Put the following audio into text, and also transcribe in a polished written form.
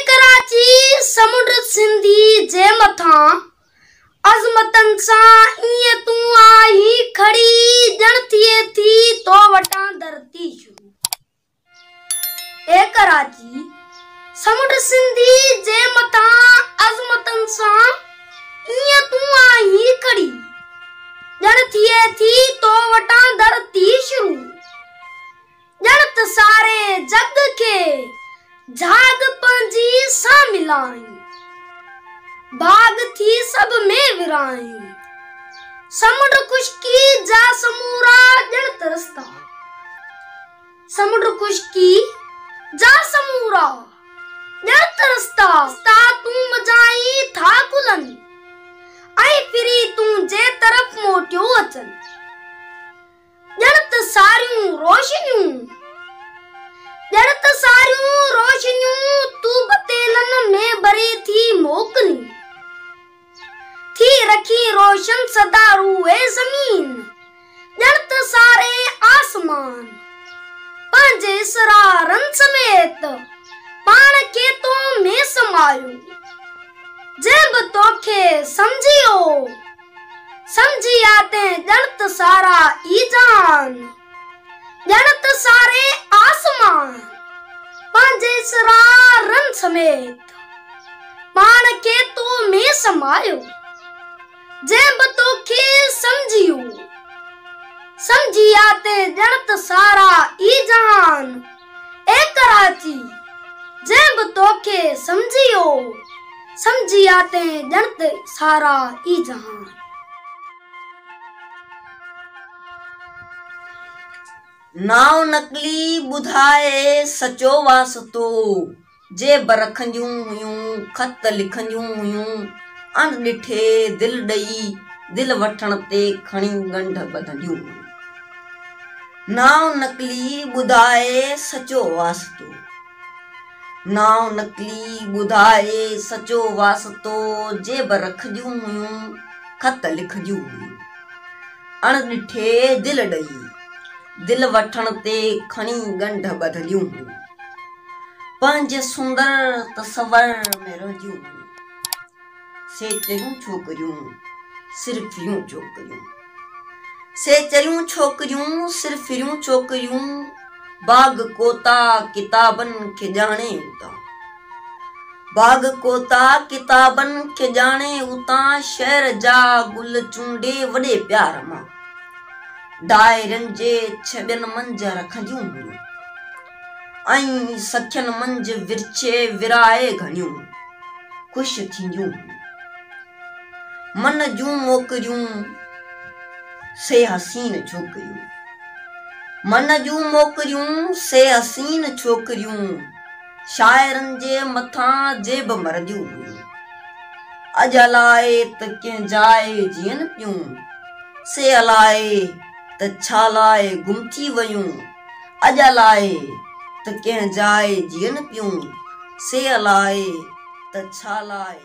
कराची समुंड सिंधी जे मथां अज़मतन सां ईअं तूं आई खड़ी ॼण थिए थी तो वटां धरती शुरू। ए कराची समुंड सिंधी जे मथां अज़मतन सां ईअं तूं आई खड़ी ॼण थिए थी तो वटां धरती शुरू। ॼण त सारे जग के झाग पंहिंजी सां मिलाई भाग थी सब में विराई। समुंड खुशकी जा समूरा ॼण तरसता समुंड खुशकी जा समूरा ॼण तरसता तूं मजाई था गुलनि ऐं फिरी तूं जे तरफ़ मोटियो अचनि। ॼण त सारियूं रोशनियूं तूं बतेलन में भरे थी मोकली थी रखी रोशन सदा रूए ज़मीन। ॼण त सारे आसमान पंहिंजे इसरारनि समेत पाण खे तो में समायो। जंहिं बि तोखे समझी आते ॼण त सारा ई जान ॼण त सारे आसमान पंहिंजे इसरारनि समेत पाण खे तो में समायो। जंहिं बि तोखे समझी आते ॼण त सारा ई जान। ए कराची जंहिं बि तोखे समझी आते ॼण त सारा ई जान। नाव नकली ॿुधाए सचो वास्तो जेब रखंदियूं हुयूं ख़त लिखंदियूं हुयूं अणॾिठे दिल ॾेई दिल वठण ते खणी ॻंढ ॿधंदियूं हुयूं। नाव नकली ॿुधाए सचो वास्तो नाव नकली ॿुधाए सचो वास्तो जेब रखंदियूं हुयूं ख़त लिखंदियूं हुयूं अणॾिठे दिल ॾेई दिल वठण ते खणी ॻंढ ॿधंदियूं हुयूं। पंहिंजे सुंदर तसवर में रहंदियूं हुयूं सेचरियूं छोकिरियूं सिरफिरियूं छोकिरियूं सेचरियूं छोकिरियूं सिरफिरियूं छोकिरियूं बाग कोता किताबनि खे ॼाणे उतां बाग कोता किताबनि खे ॼाणे उतां शहर जा गुल चूंडे वॾे प्यार मां डायरनि जे छॿियनि मंझ रखंदियूं हुयूं ऐं सखियनि मंझ विरछे विराए घणियूं ख़ुशि थींदियूं हुयूं। मन जूं मोकिरियूं से हसीन छोकिरियूं मन जूं मोकिरियूं से हसीन छोकिरियूं शाइरनि जे मथां जेब मरंदियूं हुयूं। अॼु अलाए त कंहिं जाइ जीअनि पियूं से अलाए त छा लाइ गुम थी वयूं। अॼु अलाए त कंहिं जाइ जीअनि पियूं से अलाए त छा लाइ